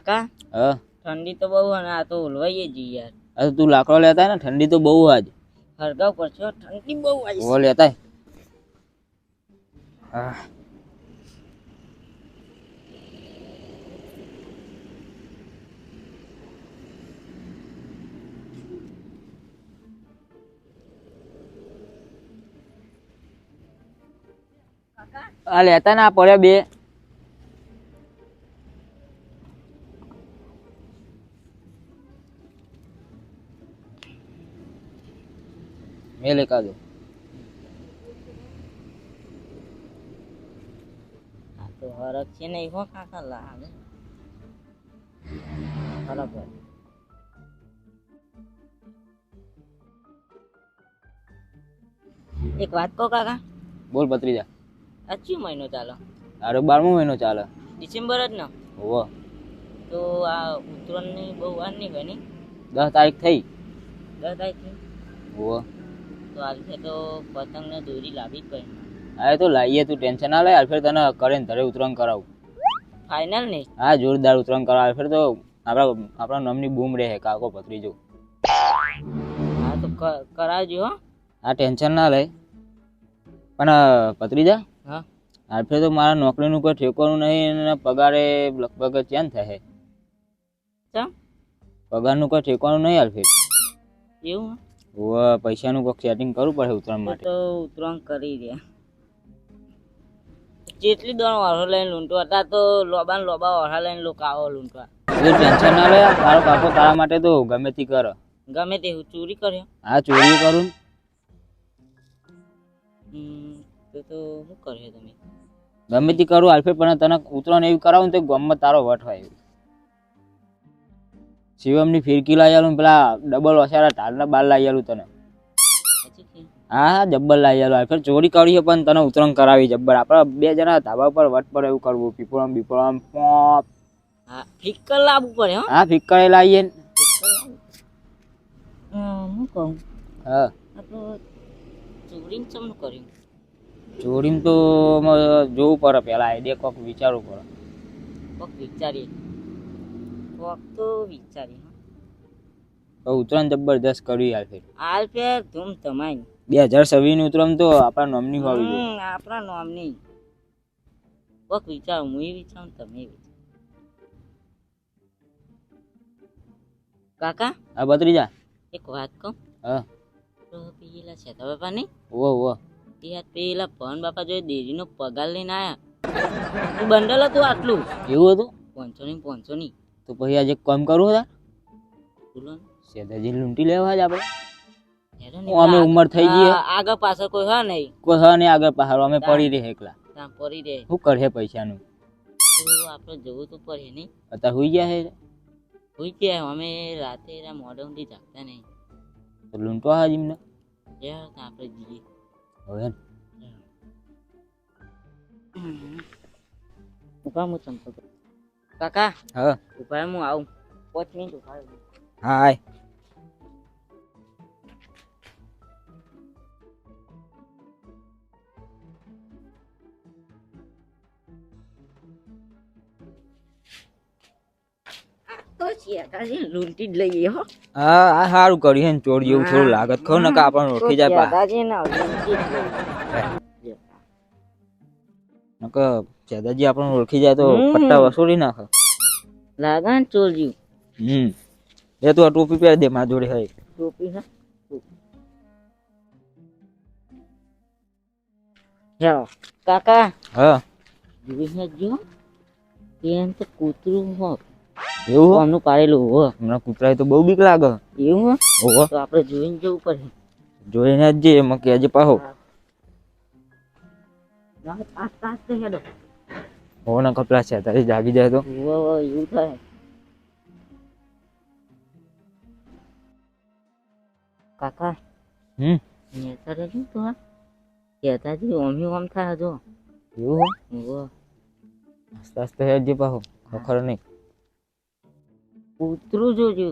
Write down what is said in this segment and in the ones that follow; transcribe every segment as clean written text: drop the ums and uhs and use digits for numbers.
કાકા હા ઠંડી તો બહુ અને આ તો ઓલવાઈએ જ યાર. અરે તું લાકડો લેતા ને ઠંડી તો બહુ આજ હરગાવ પડશે હો, ઠંડી બહુ આવી વો લેતા હા આ લેતા ને આ પડ્યા બે મેં લેકા દો આ તો હરક છે ને હો કાકા લાગે બરાબર. એક વાત કહો કાકા, બોલ ભત્રીજા. આ કયો મહિનો ચાલો? અરે 12મો મહિનો ચાલે. ડિસેમ્બર જ ને? હોવો તો આ ઉત્તરાયણની બહુ વાર નહીં હોય ને? 10 તારીખ થઈ. 10 તારીખની? હોવો તો આજે તો પતંગ ને દોરી લાવી જ પડે. અરે તો લાવીએ, તું ટેન્શન ના લે. આલફેર તને કરીને ઘરે ઉતરાણ કરાવું. ફાઇનલ નહીં? હા, જોરદાર ઉતરાણ કરાવ. આલફેર તો આપણા નામની બૂમ રહે કાકો ભત્રીજો. હા તો કરાવજો હો. આ ટેન્શન ના લે. પણ ભત્રીજા, હા આલફેર તો મારા નોકરીનું કોઈ ઠેકોનું નહીં અને પગારે લગભગ ચેન્જ થાય. ચમ? પગારનું કોઈ ઠેકોનું નહીં આલફેર. એવું? પૈસાનું કોઈક સેટિંગ કરવું પડે ઉતરાણ માટે. તો ઉતરાણ કરી રહ્યા. જેટલી દોણ ઓઢો લઈને લૂંટો હતા તો લોબા ઓઢા લઈને લોકો આવો લૂંટવા. ટેન્શન ના લે. તારો કાકો તારા માટે તો ગમે તે કરે. ગમે તે ચોરી કર્યો? હા, ચોરી કરું. તો શું કર્યો તમે? ગમે તે કરું આલફેર, પણ તને ઉતરાણ એવી કરાવું ને તો ગામમાં તારો વટ હોય. શિવમની ફિરકી લાવી આલું, પેલા ડબલ ઓસારા ઢાલના બાર લાવી આલું તને. હા જબ્બર લાવી આલું. આલફેર ચોરી કરી પણ તને ઉતરાણ કરાવી જબ્બર. આપડે બે જણા ધાબા પર વટ પર એવું કરવું. પીપળામ પોપ. હા ફિક્કર લાવવું પડે. હા ફિક્કર લાવીએ ને. હું કહું, હા આ તો ચોરીને ચમ કર્યું? ચોરીમાં તો જોવું પડે, પેલા આઈડિયા કોક વિચારવું પડે. કોક વિચારીએ. કોક તો વિચારીએ. ઉતરાણ જબરદસ્ત કર્યું આલફેર. આલફેર ધૂમ ધમાઈ. 2026 ની ઉતરાણ તો આપણા નોમની હોવી જોઈએ. આપણા નોમની. કોક વિચાર, હું એ વિચારું, તમે વિચારો. કાકા હા ભત્રીજા, એક વાત કહું. હા તો પેલા છે તો બાપા નહીં? ઓ યાર પેલા ભવન બાપા જો દેરીનો પગાર લઈને આયા, બંડલ હતું આટલું. એવું હતું? 500 ની. તો પછી આજે કામ કરવું હતા? બોલો સેદાજી લૂંટી લેવા જ આપણે. ને અમે ઉંમર થઈ ગઈ. આગળ પાછળ કોઈ હા નહીં. કોઈ હા નહીં આગળ પાછળ. અમે પડી રહે એકલા. પડી રહે. શું કરે પૈસાનું? આપણે જવું તો પડે નહીં. અત્યારે હુઈ ગયા છે. હુઈ ગયા અમે રાતે મોઢા ઊંધી જાગતા નહીં. તો લૂંટવા હા જીમને. આપણે જઈએ હવે ઉભા હું ચંપો કાકા. હા ઉભા હું આવું 5 મિનિટ ઉભા. હાય લૂંટી જ લઈએ હો. હા આ સારું કર્યું છે. ચોર જેવું થોડું લાગત ખરો ને આપણને ઓળખી જાય. દાદાજી આપણને ઓળખી જાય તો પટ્ટા વસૂલી નાખે. લાગે ને ચોર જેવું. એ તું આ ટોપી પહેરી દે મારા જોડે. હોય ટોપી હા જાઓ કાકા. હા જો એમ તો કૂતરું હો. એવું આમનું પાડેલું હો. હમણાં કૂતરાય તો બહુ બીક લાગે. એવું હો તો આપણે જોઈને જવું પડે. જોઈને જ જઈએ. એમાં કેજે પાહો હો ને કપડા છે તારી જાગી જાય તો એવું થાય. કાકા નેતા શું તો કેતાજી ઓમ થાય જો. એવું હો આસ્તે આસ્તે હેડજે પાહો. ખબર નહીં કૂતરું જોજો.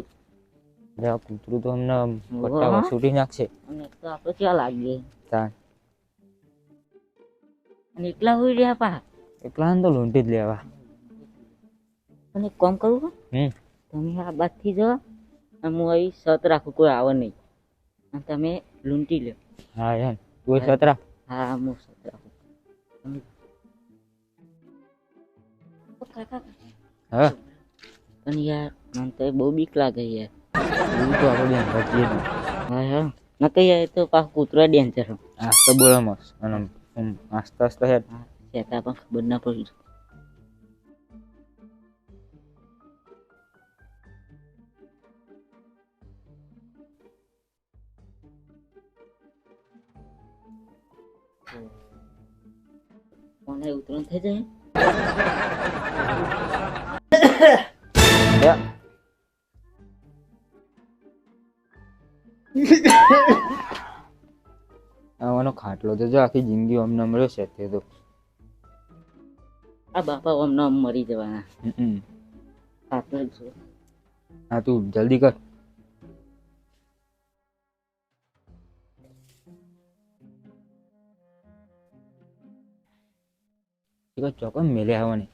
કૂતરું તો અમને પટ્ટા વસૂલી નાખશે. અને તો આપણે ક્યાં લાગીએ અને એકલા હોઈ રહ્યા પા. એકલા તો લૂંટી જ લેવા. અને કામ કરવું તમે આ બાજથી જાઓ અને હું અહીં સત રાખું, કોઈ આવે નહીં, અને તમે લૂંટી લો. હા એમ તું સતરા. હા હું સત રાખું. કાકા હા પણ યાર મને તો બહુ બીક લાગે યાર. એવું તો આપણે બેન ભજીએ જ. હા હા ન કઈ જાય તો પાછું કૂતરા ડેન્જર. આ તો બોલો મસ્ત અને આસ્તે આસ્તે હેડ. હા સેતા પણ ખબર ના પડી. કોને ઉતરણ થઈ જાય. આવવાનો ખાટલો તો જો આખી જિંદગી અમને મળ્યો છે તે તો. આ બાપા અમને મરી જવાના. ખાટલો છે. હા તું જલ્દી કર. ચોકન મેલે આવવાની.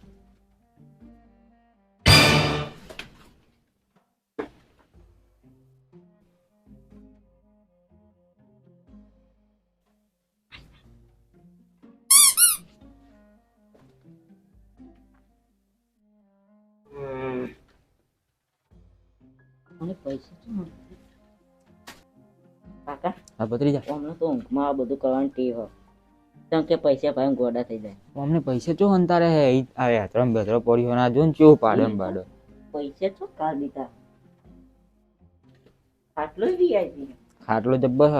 મને પૈસા શું કાકા. હા પતરી જા. અમને તો ઊંઘમાં આ બધું કરવાની ટેવ હોય. કેમ કે પૈસા ભાઈ ગોડા થઈ જાય. અમને પૈસા ચો અંતારે હે આ યાત્રા બેત્ર પડી ના જો ને ચેવું પાડે એમ પાડે. પૈસા છો કાઢ દીધા. ખાટલો બી આવી ખાટલો જબ્બર હ.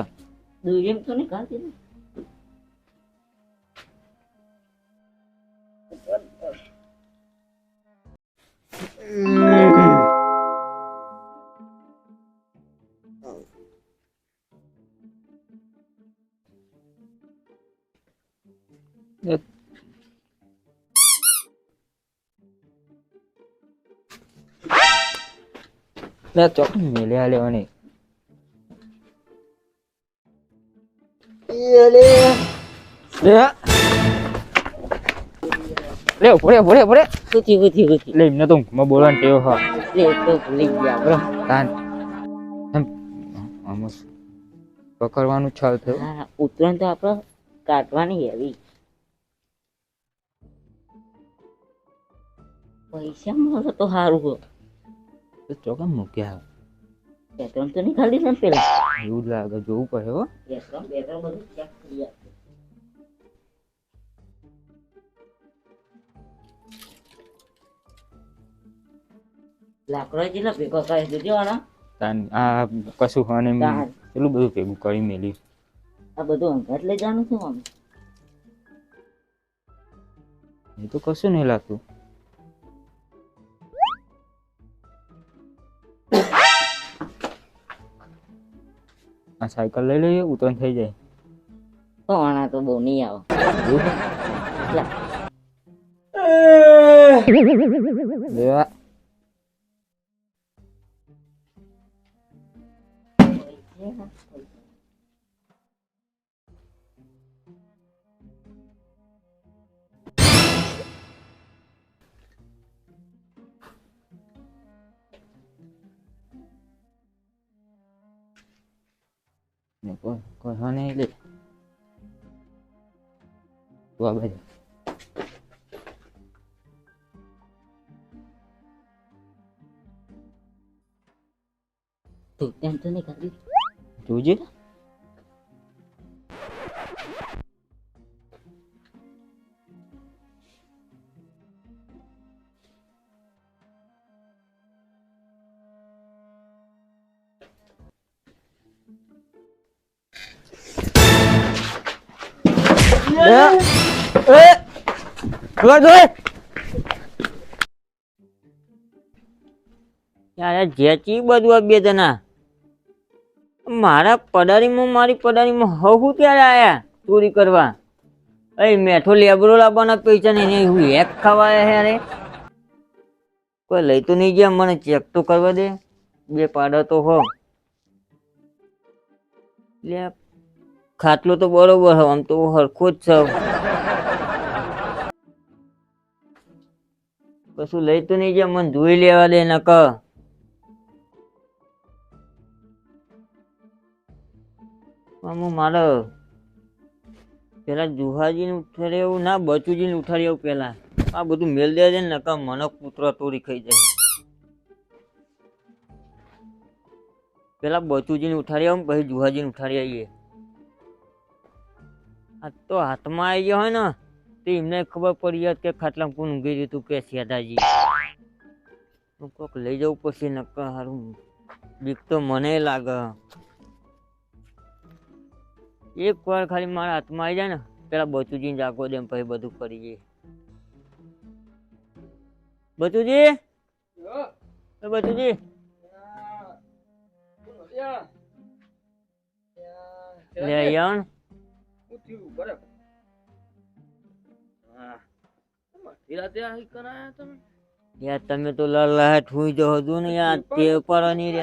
દુરિયમ તો નહીં કાઢ દીધું. ચોક મેલ્યા લેવાની. લે ભોરે ભોરે ભોરે ઉઠી લે એમને તો ઊંઘમાં બોલવાની ટેવ હા. લે તો ભૂલી ગયા બરો. તાન આમ પકડવાનું છાલ થયું. હા ઉતરાણ તો આપણે કાઢવાની એવી. પૈસા મળે તો સારું હો. તો ચોકન મૂક્યા. પેટ્રોલ તો નહીં ખાલી ને પેલા. એવું જ લાગે જોવું પડે હો. પેટ્રોલ બધું ચેક કરી આપે. લાકડો જેટલા ભેગો કરે જોજો આના. તાન આ કશું ખાને તાન. પેલું બધું ભેગું કરી મેલી. આ બધું અંગાત લઈ જવાનું છે આમ. એ તો કશું નહીં લાગતું. આ સાયકલ લઈ લઈએ ઉતરણ થઈ જાય. તો આના તો બહુ નહીં આવે. લેવા કોઈ હા નહીં લે તું આ બાજુ. તું તેમ તો નહીં ખાલી. જોજે યાર જેચી બધું બે જણા મારા પડારીમાં મારી પડારીમાં હું ત્યારે આયા ચોરી કરવા. અરે મેઠો લેબરો લાવવાના પૈસા ને એને હું એક ખવાયા યારે. કોઈ લઈ તો નહીં ગયા મને ચેક તો કરવા દે. બે પાડા તો હો લે. ખાટલો તો બરોબર હો આમ તો હરખો જ છે. કશું લઈ તો નહીં જાય, મને જોઈ લેવા દે નક. આમાં મારે પેલા જુહાજીને ઉઠાડી એવું ના, બચુજીને ઉઠાડી આવું પેલા. આ બધું મેલ દે છે ને નકા મને કૂતરો તોડી ખાઈ જાય. પેલા બચુજીને ઉઠાડી આવું પછી જુહાજીને ઉઠાડી આવીએ. આ તો હાથમાં આવી ગયા હોય ને તો એમને ખબર પડી જાય કે ખાટલામાં કોણ ઊંઘી રહ્યું હતું કે સેદાજી. કોક લઈ જવું પછી નક્કા સારું, બીક તો મને લાગે. એક વાર ખાલી મારા હાથમાં આવી જાય ને પેલા બચુજી જાગો દે પછી બધું કરી જઈએ. બચુજી, બચુજી, લે યાર યાર તમે તો લલાટ હુઈ જો હતું ને યાર, તે પર ની રે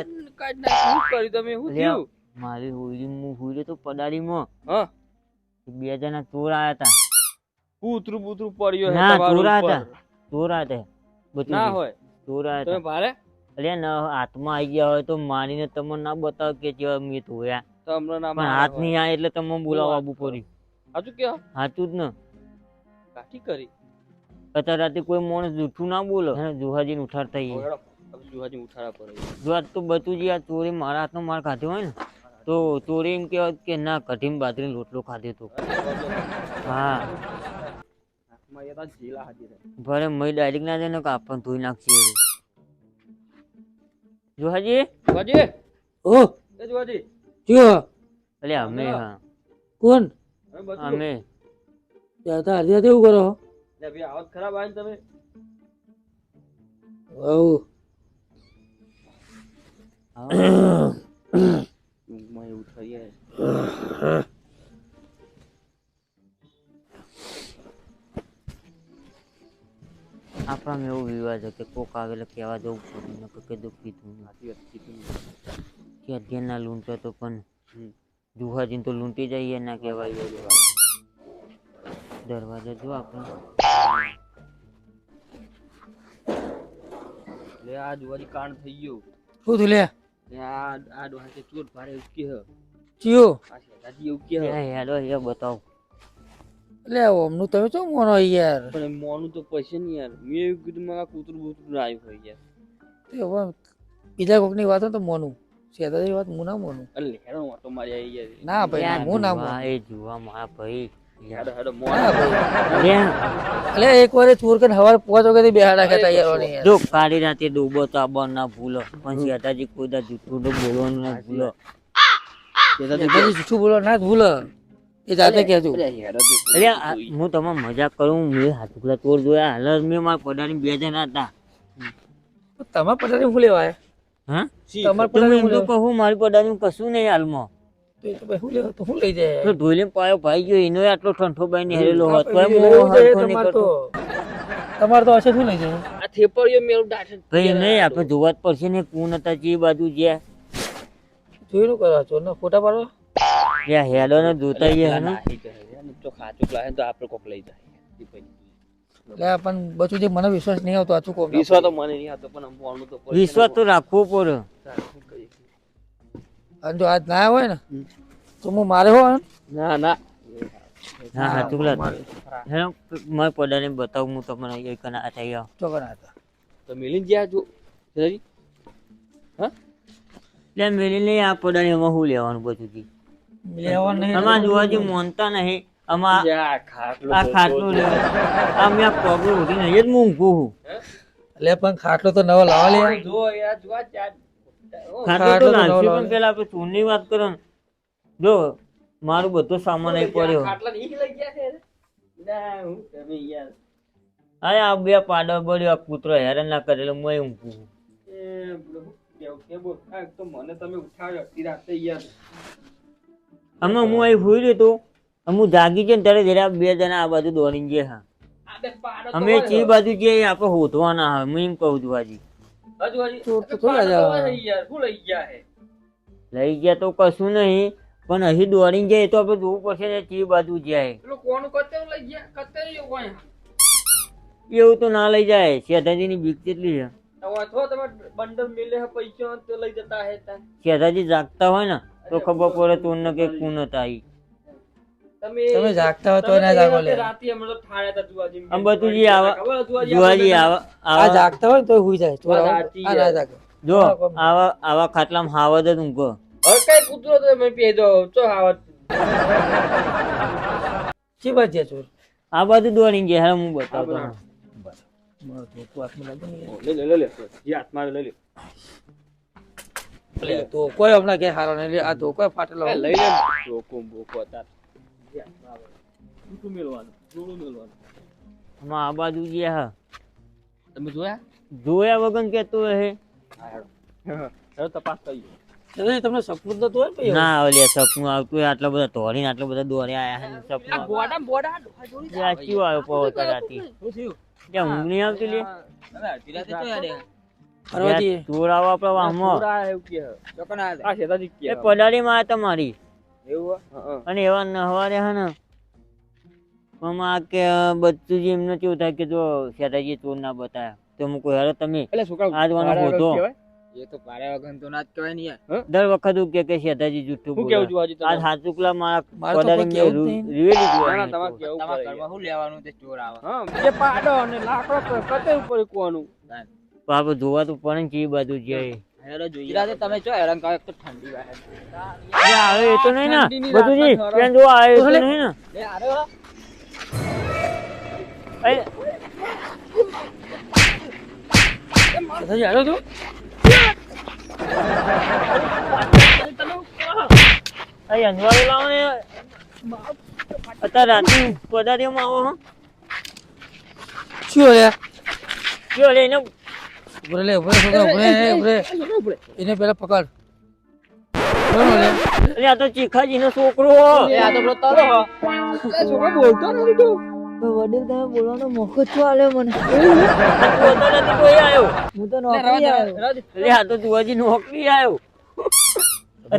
મારી હોળી હું હુઈ તો પડારીમાં બે જણા ચોર આયા હતા. કૂતરું બૂતરું પડ્યો હે ના, તમારું ચોર આયા ઉપર. હતા, ચોર આયા હતા. બચુજી ના હોય ચોર આયા તમે હતા. ભારે અરે ના, હાથમાં આવી ગયા હોય તો મારીને તમને ના બતાવ કે જેવા મેં ધોયા, તો હમણાં ના પણ હાથ નહીં આવે એટલે તમને બોલાવવા આવવું પડ્યું. સાચું કેવા સાચું જ ને. કાઠી કરી અત્યારે રાતે કોઈ માણસ જૂઠું ના બોલો, જુહાજીને ઉઠાડતા આવીએ. જુહાજી ઉઠાડા પડે જો આજ તો બચુજી આ ચોરી મારા હાથનો માર ખાધો હોય ને તો ચોરી એમ કહેવાય કે ના કઢીને બાજરીનો રોટલો ખાધો હતો. હા ભલે મય ડાયરેક્ટ ના જાય ને કે આપણને ધોઈ નાખશે. જુહાજી, જુહાજી ઓ એ જુહાજી કયો અલે અમે હા કોણ અમે ત્યાં આજે એવું કરો લે ભાઈ આવત ખરાબ આવે ને તમે આવું ઊંઘમાં એવું થઈ જાય. આપણામાં એવો વિવાદ છે કે કોક આવેલા કહેવા જવું પડે કે કીધું કે અત્યારના લૂંટો તો પણ જુહાજીને તો લૂંટી જઈએ ના કહેવાય. દરવાજા જો આપણે લે આ જુહાજી કાંડ થઈ ગયો. શું થયું લે લે આ ડોહા કે ચોર ભારે ઉકી હ ચિયો આ શેઠાજી ઉકી હ હેડો એ બતાવ. લે ઓમનું તમે શું મોનો યાર પણ મોનું તો પૈસે નહીં યાર. મેં એવું કીધું મારા કૂતરું બૂતરું આવ્યું હોય યાર. તે હવે બીજા કોકની વાત હોય તો મોનું સેદાની વાત હું ના મોનું અલે હેડો ઓટો મારી આવી યાર. ના ભાઈ હું ના મોનું એ જુવા મારા ભાઈ હેડો હેડો મોન ના ભાઈ અરે અલે એક વાર ચોર કરીને સવારે 5 વાગે બેહાડા ખેતા યાર જો કાળી રાતે ડૂબો તો આબા ના ભૂલો, પણ શેઠાજી કોઈ દા જૂઠું તો બોલવાનું ના ભૂલો. પછી જૂઠું બોલો ના ભૂલ એ જાતે કહેજો. અરે હેડો તે અરે હું તમારે મજાક કરું, મેં હાથુકલા ચોર જોયા હાલ મેં મારા પડાની બે જણા હતા. તમારે પટારી હું લેવા હા તમારે તો મેં પટારી એમ હું તો લેવા કહું મારી પડાની કશું નહીં હાલમાં. તો એ તો ભાઈ હું લેવા તો હું લઈ જાય તો ધોઈને પાયો ભાઈ ગયો એનો આટલો ઠંઠો બાઈ ને હેરેલો હોત તો લેવું જોઈએ તમારે તો તમારે તો હશે શું લઈ જાય આ થેપડીઓ મેળ દાઠે ભાઈ નહીં આપણે જોવા જ પડશે ને કોણ હતા જે બાજુ જ્યાં જોઈ કરો ચોર ના ફોટા પાડો જ્યાં હેડો ને જોતા જઈએ ને તો ખાચુક લાગે તો આપણે કોક લઈ જાય. લે પણ બચું જે મને વિશ્વાસ નહીં આવતો આચું કોમ વિશ્વાસ તો મને નહીં આવતો પણ મોનું તો પડે. વિશ્વાસ તો રાખવો પડે. અને જો આજ ના હોય ને તો હું મારે હોય ને ના ના હા હાથુકલા હેલો મારી પડાને બતાવું હું તમને એ કના આ થઈ આવ ચોકના હતા તો મિલિન જ્યાં જો શેઠાજી હા લે મેલી નહીં આ પડાને એમાં શું લેવાનું બધું જી લેવા નહીં આમાં જોવાજી મોનતા નહીં આમાં આ ખાટલો આ ખાટલું લેવા આ મેં આ પગલું ઉઠી નહીં જ હું ઊંઘું છું. લે પણ ખાટલો તો નવો લાવા લે જો યાર જો આ ચાર ખાટલું તો નાનસી પણ પેલા આપણે ચોરની વાત કરો ને જો મારું બધો સામાન અહીં પડ્યો. ખાટલા નહીં લઈ ગયા છે ના હું તમે યાર અરે આ બે પાડો બળ્યો આ કૂતરો હેરાન ના કરેલો હું અહીં ઊંઘું છું. એ પ્રભુ કેવું કે બોલ આ તો મને તમે ઉઠાવ્યો અડધી રાતે યાર. આમાં હું અહીં સુઈ રહ્યો તો હું જાગી છે ને ત્યારે જરા બે જણા આ બાજુ દોડીને ગયા હા. આ બે પાડો તો અમે ચી બાજુ જઈએ આપણે હોતવાના હા હું એમ કહું છું હાજી હજુ હજી ચોર તો પાડો થોડા તો જ આવે. યાર શું લઈ ગયા હે લઈ ગયા તો કશું નહીં પણ અહીં દોડીને જાય તો આપણે જોવું પડશે ને ચી બાજુ જાય. પેલો કોણ કતે લઈ ગયા કતે કોઈ એવું તો ના લઈ જાય શેઠાજી ની બીક કેટલી છે શેઠાજી જાગતા હોય ને તો ખબર પડે તું ને કે કુન હતા તમે જાગતા હો તો ના જાગો લે અંબતુજી જુવાજી આ આવા જાગતા હોય ને તો હુઈ જાય ચોર આ ના જાગે જો આવા ખાટલામાં હાવત જ ઊંઘો શી વાત છે ચોર આ બાજુ દોડી ગયા હું બતાવતો મારો ધોકો હાથમાં લાગે ને લે તો કોઈ હમણાં કે હારો નહીં લે આ ધોકો ફાટેલો આ બાજુ ગયા તમે જોયા જોયા વગર કેતો હે તપાસ કરી એટલે તમને સપનું તો હોય ને ભાઈ ના ઓલે સપનું આવતું હોય આટલા બધા ધોરીને આટલા બધા દોર્યા આયા હે સપનું ક્યું આવ્યો પહોંચતા રાતી ત્યાં ઊંઘ નહીં આવતી લે ફરવાજી ચોર આવો આપડા વાહમાં એ પડારી માં તમારી અને એવા નહવારે હે ને આમાં કે બધું જ એમને કેવું થાય કે જો શેઠાજી ચોર ના બતાયા તો હું કોઈ હેરો તમે આજવાનો હોતો એ તો પારે વગર તો ના જ કહેવાય ને યાર દર વખત હું કે શેઠાજી જુઠ્ઠું બોલે આ સાચુકલા મારા મારે તો પડારી કોઈ કેવું જ મેં નહીં. રીવેલી જોયા નહીં. તમારા ઘરમાં શું લેવાનું તે ચોર આવે બાપુ જોવા તો પડે ને કેવી બાજુ જાય ઈરાદે તમે જો હેરાન કરો, એક તો ઠંડી વાહે. આવે એ તો નહીં ને બધું પેન જોવા આવે તો નહીં ને લે આરે વાળા. એ શેઠાજી આવ્યો તું અહીં અંજવાળું લાવો ને અત્યારે રાતે પદારીઓમાં આવો હો શું લે કયો લે એને ઉભરે લે ઉભરે છોકરા ઉભરે એને પેલા પકડ બરોબર લે અરે આ તો ચીખાજી નો છોકરો એ આ તો પેલો તારો હો. લે છોકરો બોલતો નથી તું. વડીલ તમે બોલવાનો મોકો જ છો આલ્યો મને પોતો નથી કોઈ આવ્યો હું તો લે નોકરી રાજ આવ્યો રાજ. અરે આ તો જુવાજી નોકરી આવ્યો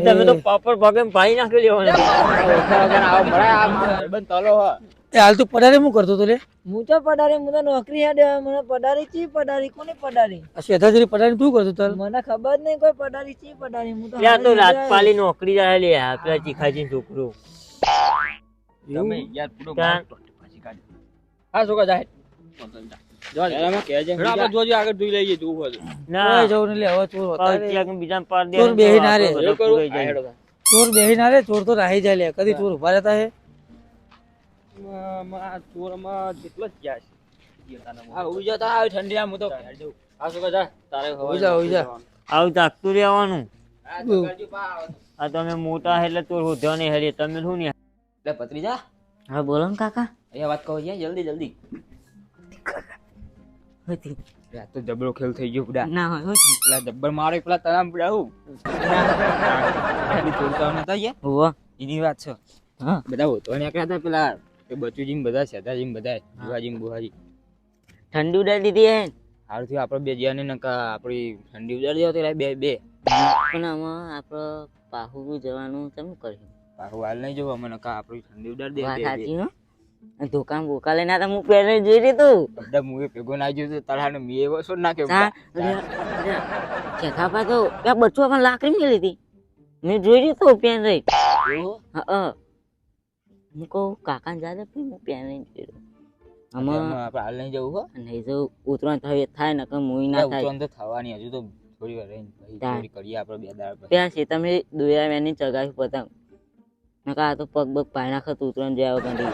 તમે તો પાપડ ભાગે ભાઈ નાખી લેવાનો ઓછા વગર આવો મળે આ ભાઈબંધ તલો હો. એ હાલ તું પડારે હું કરતો તો લે હું તો પડારી હું તો નોકરી હેડે મને પડારી ચી પડારી કોની પડારી આ શેઠાજી પડારે તું કરતો તાર મને ખબર જ નહીં કોઈ પડારી ચી પડારી હું તો ત્યાં તો હારે જ રાજપાલી નોકરી જાય લે આ પેલા ચીખાજી છોકરો તમે યાર પૂરો ત્યાં પછી કાઢ. હા છોકરા જાય. એમાં કહેજે. આપણે જોજે આગળ જોઈ લઈએ જોવું હોય તો. ના કોઈ જવું નહીં લે હવે ચોર હતા રે. ક્યાંક બીજા પાર દે ચોર બેહી ના રે. એવું કરું. આ હેડો તા. ચોર બેહી ના રે ચોર તો રાહી જાય લે કદી ચોર ઉભા રહેતા હે આ ચોરમાં જેટલો જ ગયા છે. હા ઉઈ જતા આવે ઠંડી આમ હું તો ઘેર જઉં. હા છોકરા જા. તારે ઉઈ જા, ઉઈ જા. આવું જાગતું રહેવાનું હા તો કરજો પા આવે. આ તમે મોટા એટલે તો હોધ્યો નહીં હેરી તમે શું નહીં લે ભત્રીજા હા બોલો ને કાકા અહીંયા વાત કહો છે જલ્દી જલ્દી. હતી આ તો જબરો ખેલ થઈ ગયો બુડા. ના હોય હતી પેલા જબ્બર મારે પેલા તરામ બુડા હું. ચોરતા નતા યાર. હોવા એની વાત છે. હા બધા હોતો નીકળ્યા હતા પેલા એ બચુજી બધા સેતાજી બધા બુહાજી બુહાજી. ઠંડી ઉડાડી દીધી હે હારું થયું આપણે બે જ્યાં ને નકા આપણી ઠંડી ઉડાડી દેવા તો બે બે પણ આમાં આપણે પાહુ જવાનું તમે કર્યું પાછું હાલ નહીં જોવા મને નકા આપણી ઠંડી ઉડાડી વાત દે સાચી હો દુકાન બોકા લઈને આતા હું પહેરે જોઈ રહી તું બધા મુએ ભેગો ના જોયું તો તળાને મી એવો છો નાખ્યો ચેખાપા તો ત્યાં બચ્ચું પણ લાકડી મેલી હતી મેં જોઈ રહી તો પેન રહી હા હું કહું કાકાને જા દે હું પેન રહી જોઈ રહ્યો આમાં આપણે હાલ નહીં જવું હો નહીં જો ઉતરણ થાય ને કે મુઈ ના થાય ઉતરણ તો થવાની હજુ તો થોડી વાર રહીને પછી થોડી કરીએ આપણે બે દાડા પછી ત્યાં છે તમે દોયા વેની ચગાવી પતંગ નકા આ તો પગ બગ પાય નાખત ઉતરણ જાય વગર